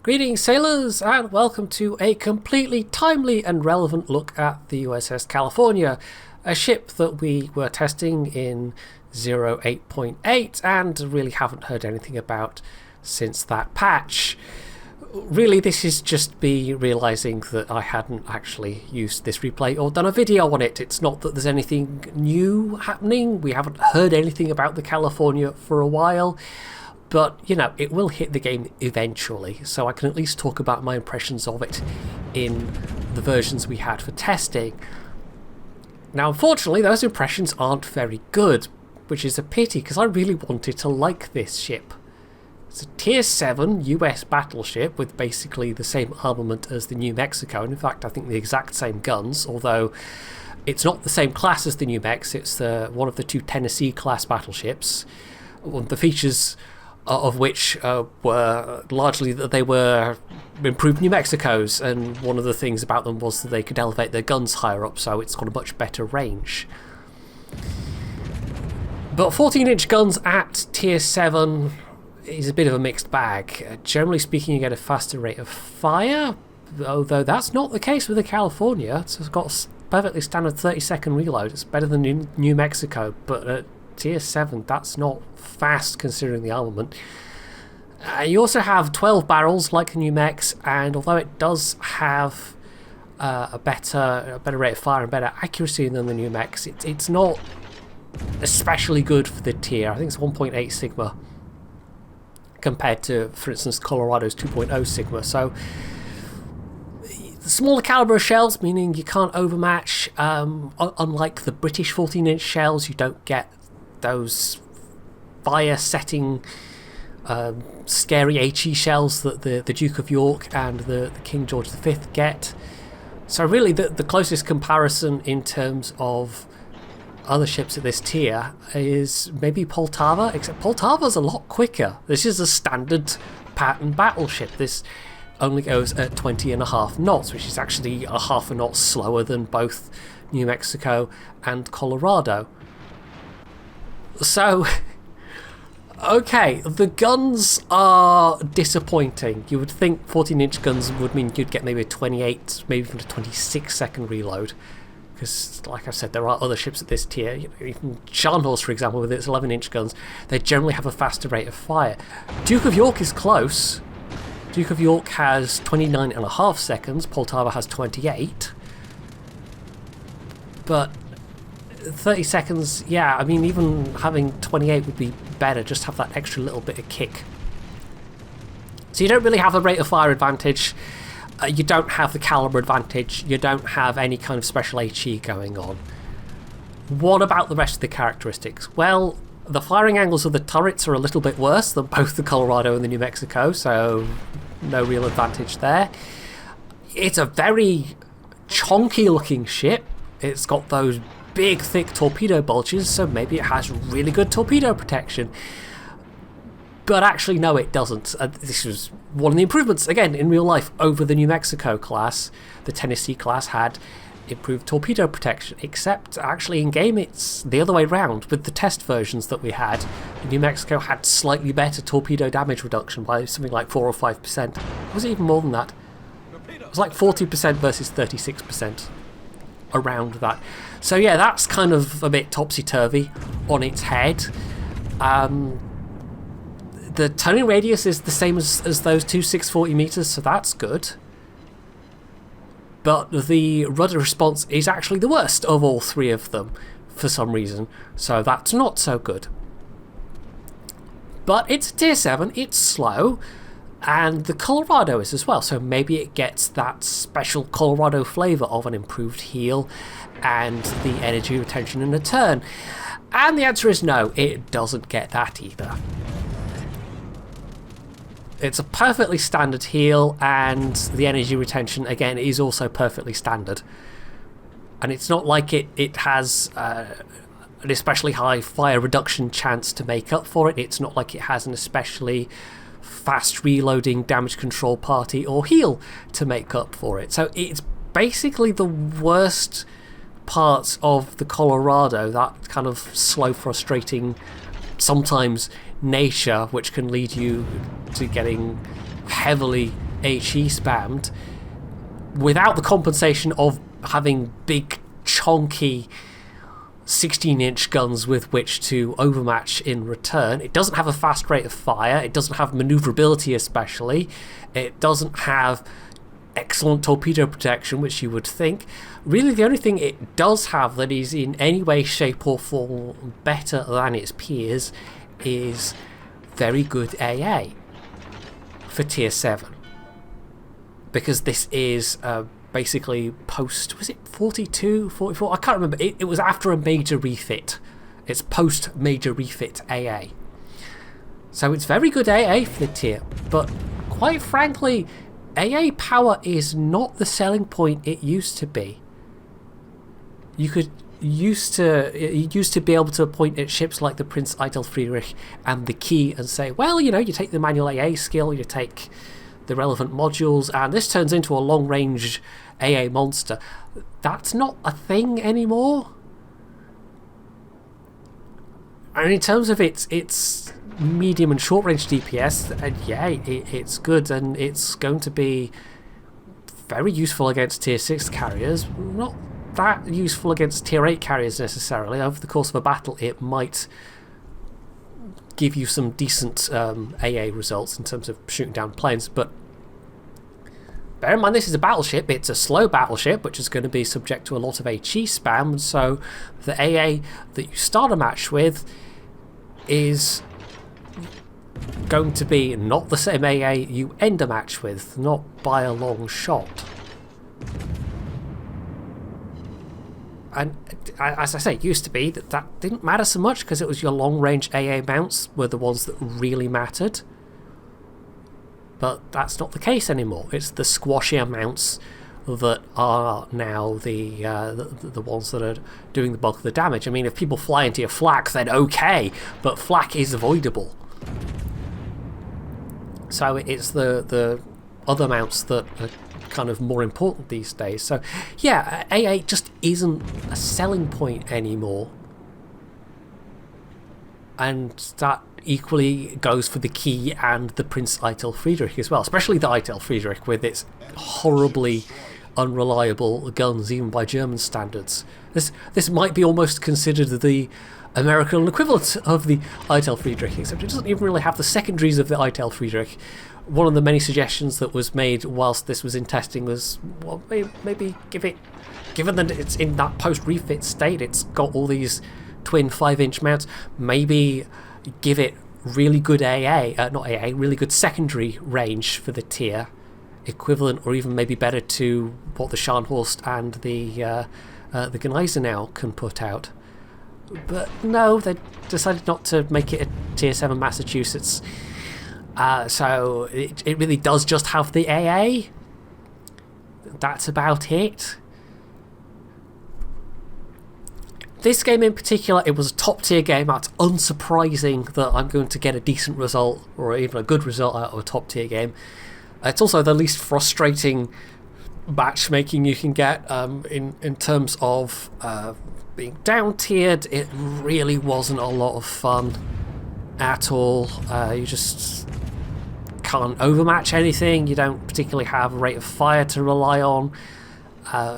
Greetings sailors and welcome to a completely timely and relevant look at the USS California, a ship that we were testing in 08.8 and really haven't heard anything about since that patch. Really, this is just me realising that I hadn't actually used this replay or done a video on it. It's not that there's anything new happening, we haven't heard anything about the California for a while. But, you know, it will hit the game eventually, so I can at least talk about my impressions of it in the versions we had for testing. Now, unfortunately, those impressions aren't very good, which is a pity, because I really wanted to like this ship. It's a Tier 7 US battleship with basically the same armament as the New Mexico, and in fact, I think the exact same guns, although it's not the same class as the New Mex, it's one of the two Tennessee class battleships. The features of which were largely that they were improved New Mexicos, and one of the things about them was that they could elevate their guns higher up, so it's got a much better range. But 14-inch guns at Tier 7 is a bit of a mixed bag. Generally speaking, you get a faster rate of fire, although that's not the case with the California. So it's got a perfectly standard 30-second reload. It's better than New Mexico, but at Tier 7, that's not fast considering the armament. You also have 12 barrels like the New Mex, and although it does have a better rate of fire and better accuracy than the New Mex, it's not especially good for the tier. I think it's 1.8 Sigma compared to, for instance, Colorado's 2.0 Sigma. So the smaller caliber shells, meaning you can't overmatch. Unlike the British 14-inch shells, you don't get those fire-setting scary HE shells that the Duke of York and the King George V get. So really the closest comparison in terms of other ships at this tier is maybe Poltava, except Poltava's a lot quicker. This is a standard pattern battleship. This only goes at 20.5 knots, which is actually a half a knot slower than both New Mexico and Colorado. So, okay, the guns are disappointing. You would think 14-inch guns would mean you'd get maybe a 28, maybe even a 26-second reload. Because, like I said, there are other ships at this tier. Even Scharnhorst, for example, with its 11-inch guns, they generally have a faster rate of fire. Duke of York is close. Duke of York has 29.5 seconds. Poltava has 28. But 30 seconds, yeah, I mean, even having 28 would be better, just have that extra little bit of kick. So you don't really have a rate of fire advantage, you don't have the caliber advantage, you don't have any kind of special HE going on. What about the rest of the characteristics? Well, the firing angles of the turrets are a little bit worse than both the Colorado and the New Mexico, so no real advantage there. It's a very chonky looking ship. It's got those big thick torpedo bulges, so maybe it has really good torpedo protection, but actually no, it doesn't. This was one of the improvements again in real life over the New Mexico class. The Tennessee class had improved torpedo protection, except actually in game it's the other way around. With the test versions that we had, the New Mexico had slightly better torpedo damage reduction by something like 4 or 5%. Was it even more than that? It was like 40% versus 36%. Around that. So yeah, that's kind of a bit topsy-turvy on its head. The turning radius is the same as those two 640 meters, so that's good. But the rudder response is actually the worst of all three of them for some reason, so that's not so good. But it's a Tier 7, it's slow, and the Colorado is as well, so maybe it gets that special Colorado flavour of an improved heel and the energy retention in a turn. And the answer is no, it doesn't get that either. It's a perfectly standard heel, and the energy retention, again, is also perfectly standard. And it's not like it has an especially high fire reduction chance to make up for it. It's not like it has an especially fast reloading damage control party or heal to make up for it. So it's basically the worst parts of the Colorado, that kind of slow, frustrating, sometimes nature, which can lead you to getting heavily HE spammed without the compensation of having big, chonky 16-inch guns with which to overmatch in return. It doesn't have a fast rate of fire. It doesn't have maneuverability especially. It doesn't have excellent torpedo protection, which you would think. Really, the only thing it does have that is in any way, shape or form better than its peers is very good AA for Tier 7. Because this is basically post, was it 42, 44? I can't remember. It was after a major refit. It's post major refit AA. So it's very good AA for the tier, but quite frankly, AA power is not the selling point it used to be. You used to be able to point at ships like the Prince Eitel Friedrich and the Key and say, well, you know, you take the manual AA skill, you take the relevant modules, and this turns into a long-range AA monster. That's not a thing anymore. And in terms of its medium and short-range DPS, yeah, it's good, and it's going to be very useful against Tier 6 carriers. Not that useful against Tier 8 carriers necessarily. Over the course of a battle, it might give you some decent AA results in terms of shooting down planes, but bear in mind this is a battleship. It's a slow battleship, which is going to be subject to a lot of HE spam, so the AA that you start a match with is going to be not the same AA you end a match with, not by a long shot. And as I say, it used to be that didn't matter so much because it was your long-range AA mounts were the ones that really mattered. But that's not the case anymore. It's the squashier mounts that are now the ones that are doing the bulk of the damage. I mean, if people fly into your flak, then okay, but flak is avoidable. So it's the other mounts that are kind of more important these days. So yeah, AA just isn't a selling point anymore, and that equally goes for the Key and the Prince Eitel Friedrich as well, especially the Eitel Friedrich with its horribly unreliable guns even by German standards. This might be almost considered the American equivalent of the Eitel Friedrich, except it doesn't even really have the secondaries of the Eitel Friedrich. One of the many suggestions that was made whilst this was in testing was, well, maybe given that it's in that post-refit state, it's got all these twin 5-inch mounts, maybe give it really good really good secondary range for the tier, equivalent or even maybe better to what the Scharnhorst and the Gneisenau can put out. But no, they decided not to make it a Tier 7 Massachusetts. So it really does just have the AA. That's about it. This game in particular, it was a top tier game. It's unsurprising that I'm going to get a decent result or even a good result out of a top tier game. It's also the least frustrating matchmaking you can get in terms of being down tiered. It really wasn't a lot of fun at all. You just can't overmatch anything. You don't particularly have a rate of fire to rely on.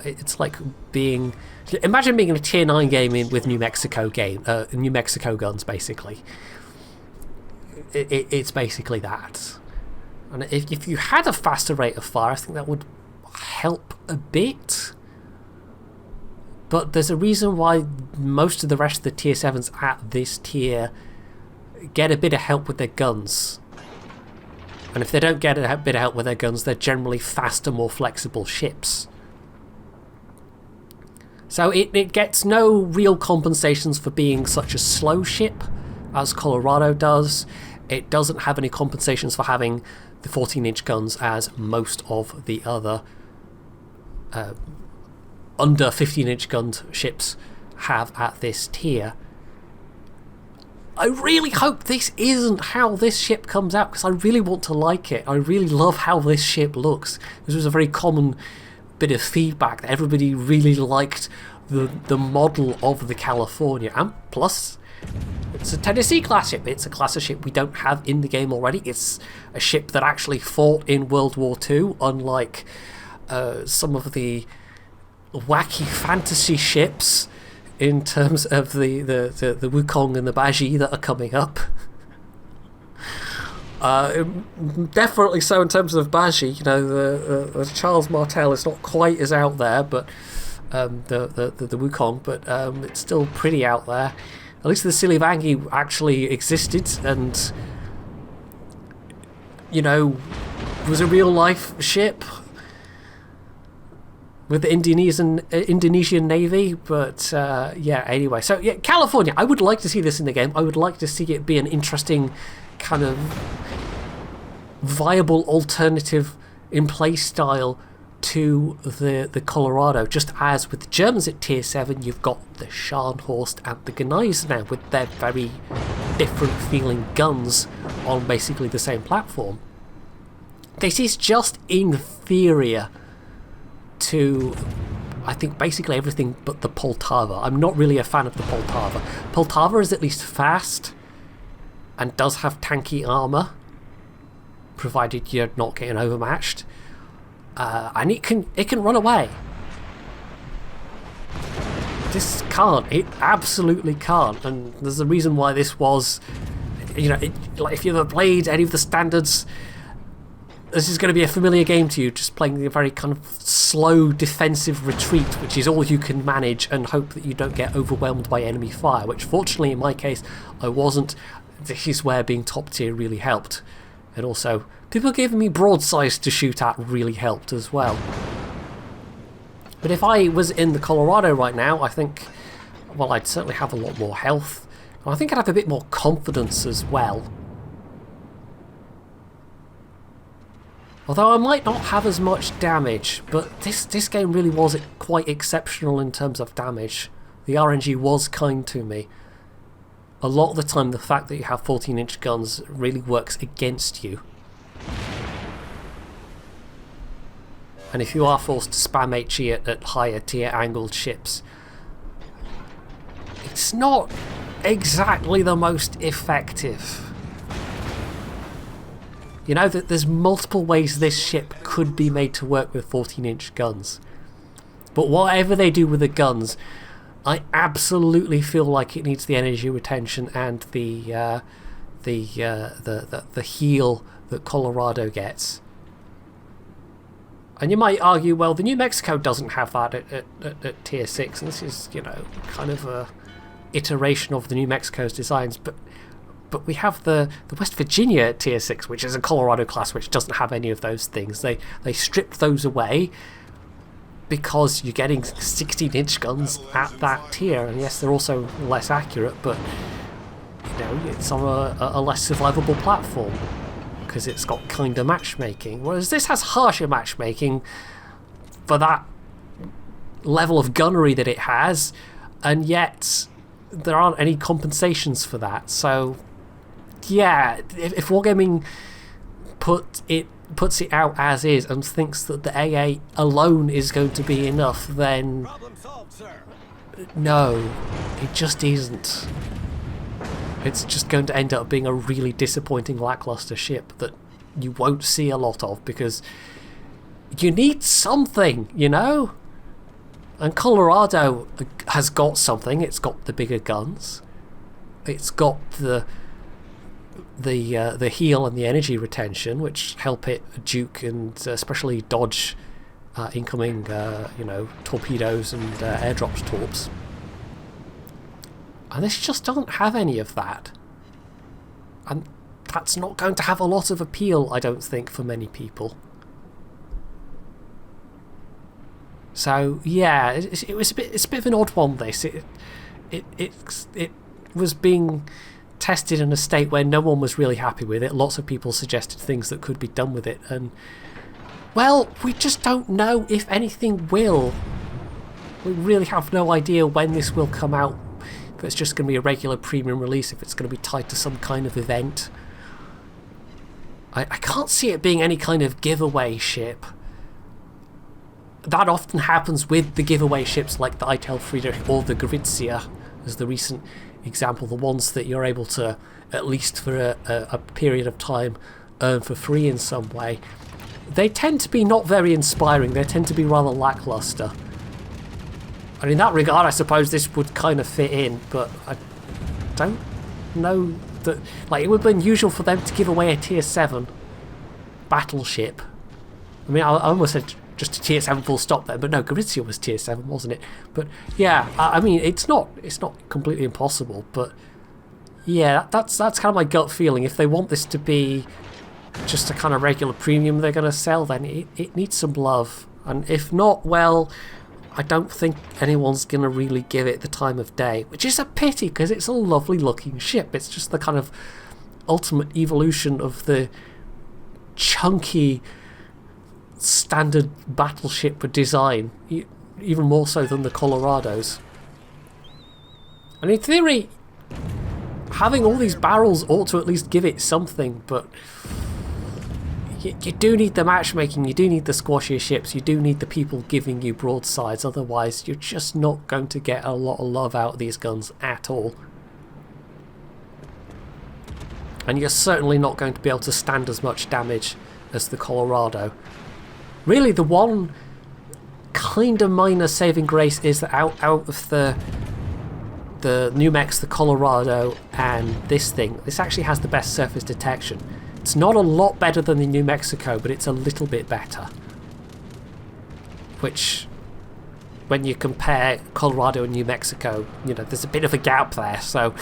It's like imagine being in a tier 9 game with New Mexico guns, basically. It's basically that. And if you had a faster rate of fire, I think that would help a bit. But there's a reason why most of the rest of the tier 7s at this tier get a bit of help with their guns. And if they don't get a bit of help with their guns, they're generally faster, more flexible ships. So it gets no real compensations for being such a slow ship as Colorado does. It doesn't have any compensations for having the 14-inch guns as most of the other under 15-inch gunned ships have at this tier. I really hope this isn't how this ship comes out, because I really want to like it. I really love how this ship looks. This was a very common bit of feedback that everybody really liked the model of the California, and plus It's a Tennessee class ship. It's a class of ship we don't have in the game already. It's a ship that actually fought in World War II, unlike some of the wacky fantasy ships in terms of the Wukong and the Baji that are coming up. Definitely so in terms of Baji. You know, the Charles Martel is not quite as out there, but the Wukong, but it's still pretty out there. At least the Silivangi actually existed, and you know, was a real life ship with the Indonesian Navy. But yeah, anyway, so yeah, California. I would like to see this in the game. I would like to see it be an interesting kind of viable alternative in play style to the Colorado. Just as with the Germans at tier 7, you've got the Scharnhorst and the Gneiser now with their very different feeling guns on basically the same platform. This is just inferior to, I think, basically everything but the Poltava. I'm not really a fan of the Poltava. Poltava is at least fast and does have tanky armor, provided you're not getting overmatched. And it can run away. This can't. It absolutely can't. And there's a reason why this was, you know, like if you've ever played any of the standards, this is going to be a familiar game to you, just playing a very kind of slow defensive retreat, which is all you can manage, and hope that you don't get overwhelmed by enemy fire, which fortunately in my case I wasn't. This is where being top tier really helped. And also, people giving me broadsides to shoot at really helped as well. But if I was in the Colorado right now, I think, well, I'd certainly have a lot more health. And I think I'd have a bit more confidence as well. Although I might not have as much damage, but this game really was quite exceptional in terms of damage. The RNG was kind to me. A lot of the time, the fact that you have 14-inch guns really works against you. And if you are forced to spam HE at higher tier angled ships, it's not exactly the most effective. You know that there's multiple ways this ship could be made to work with 14-inch guns. But whatever they do with the guns, I absolutely feel like it needs the energy retention and the heal that Colorado gets. And you might argue, well, the New Mexico doesn't have that at tier 6, and this is, you know, kind of a iteration of the New Mexico's designs, but we have the West Virginia at tier 6, which is a Colorado class which doesn't have any of those things. They stripped those away because you're getting 16-inch guns at that tier, and yes, they're also less accurate, but you know, it's on a less survivable platform because it's got kinder matchmaking, whereas this has harsher matchmaking for that level of gunnery that it has, and yet there aren't any compensations for that. So yeah, if Wargaming puts it out as is and thinks that the AA alone is going to be enough, then no, it just isn't. It's just going to end up being a really disappointing lackluster ship that you won't see a lot of, because you need something, you know? And Colorado has got something. It's got the bigger guns. It's got the heal and the energy retention, which help it juke and especially dodge incoming you know, torpedoes and airdrops torps. And this just doesn't have any of that. And that's not going to have a lot of appeal, I don't think, for many people. So yeah, it was it's a bit of an odd one. This it was being tested in a state where no one was really happy with it. Lots of people suggested things that could be done with it, and well, we just don't know if anything will. We really have no idea when this will come out. If it's just going to be a regular premium release, if it's going to be tied to some kind of event. I can't see it being any kind of giveaway ship. That often happens with the giveaway ships like the Eitel Friedrich or the Gorizia, as the recent example, the ones that you're able to, at least for a period of time, earn for free in some way, they tend to be not very inspiring. They tend to be rather lackluster. And in that regard, I suppose this would kind of fit in, but I don't know that... Like, it would have been usual for them to give away a Tier 7 battleship. I mean, I almost said just a Tier 7 full stop there, but no, Gorizia was Tier 7, wasn't it? But yeah, I mean, it's not completely impossible, but yeah, that's kind of my gut feeling. If they want this to be just a kind of regular premium they're going to sell, then it needs some love. And if not, well, I don't think anyone's going to really give it the time of day, which is a pity because it's a lovely looking ship. It's just the kind of ultimate evolution of the chunky standard battleship design, even more so than the Colorados. And in theory, having all these barrels ought to at least give it something, but you do need the matchmaking, you do need the squashier ships, you do need the people giving you broadsides, otherwise you're just not going to get a lot of love out of these guns at all. And you're certainly not going to be able to stand as much damage as the Colorado. Really, the one kind of minor saving grace is that out of the New Mex, the Colorado, and this thing, this actually has the best surface detection. It's not a lot better than the New Mexico, but it's a little bit better. Which, when you compare Colorado and New Mexico, you know, there's a bit of a gap there. So,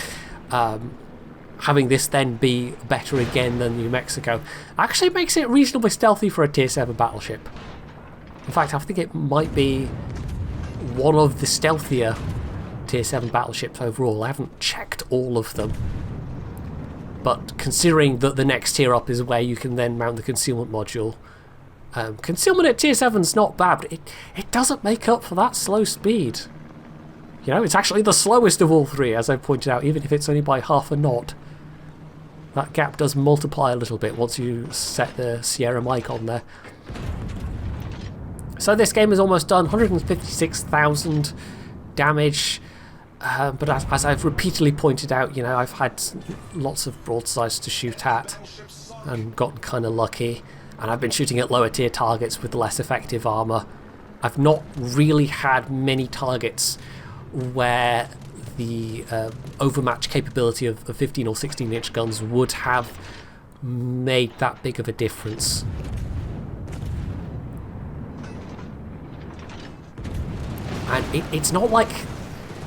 having this then be better again than New Mexico actually makes it reasonably stealthy for a Tier 7 battleship. In fact, I think it might be one of the stealthier Tier 7 battleships overall. I haven't checked all of them. But considering that the next tier up is where you can then mount the concealment module, concealment at Tier 7 is not bad, but it doesn't make up for that slow speed. You know, it's actually the slowest of all three, as I pointed out, even if it's only by half a knot. That gap does multiply a little bit once you set the Sierra mic on there. So this game is almost done, 156,000 damage. But as I've repeatedly pointed out, you know, I've had lots of broadsides to shoot at and gotten kind of lucky. And I've been shooting at lower tier targets with less effective armour. I've not really had many targets where the overmatch capability of 15 or 16 inch guns would have made that big of a difference. And it's not like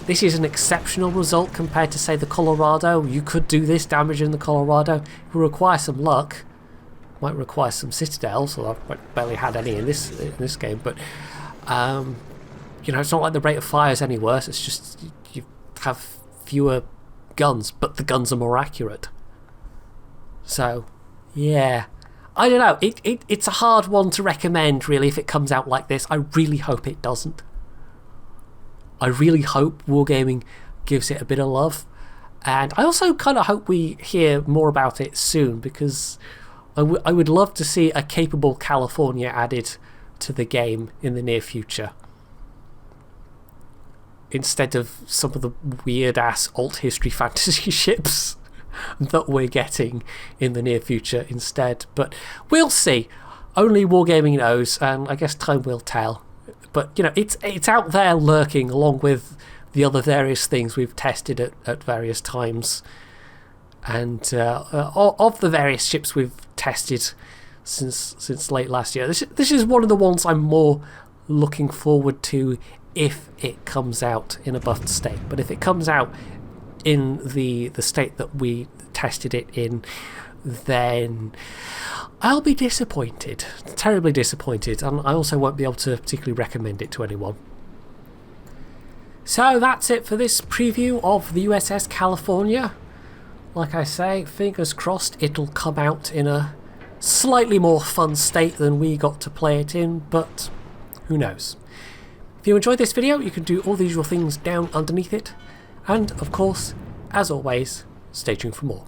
this is an exceptional result compared to, say, the Colorado. You could do this damage in the Colorado. It will require some luck. Might require some citadels, although I've barely had any in this game. But you know, it's not like the rate of fire is any worse. It's just you have fewer guns, but the guns are more accurate. So, yeah, I don't know. It's a hard one to recommend, really, if it comes out like this. I really hope it doesn't. I really hope Wargaming gives it a bit of love. And I also kind of hope we hear more about it soon, because I would love to see a capable California added to the game in the near future, instead of some of the weird-ass alt-history fantasy ships that we're getting in the near future instead. But we'll see. Only Wargaming knows, and I guess time will tell. But, you know, it's out there lurking along with the other various things we've tested at various times. And of the various ships we've tested since late last year, this is one of the ones I'm more looking forward to if it comes out in a buffed state. But if it comes out in the state that we tested it in, then I'll be disappointed, terribly disappointed, and I also won't be able to particularly recommend it to anyone. So that's it for this preview of the USS California. Like I say, fingers crossed it'll come out in a slightly more fun state than we got to play it in, but who knows. If you enjoyed this video, you can do all the usual things down underneath it, and of course, as always, stay tuned for more.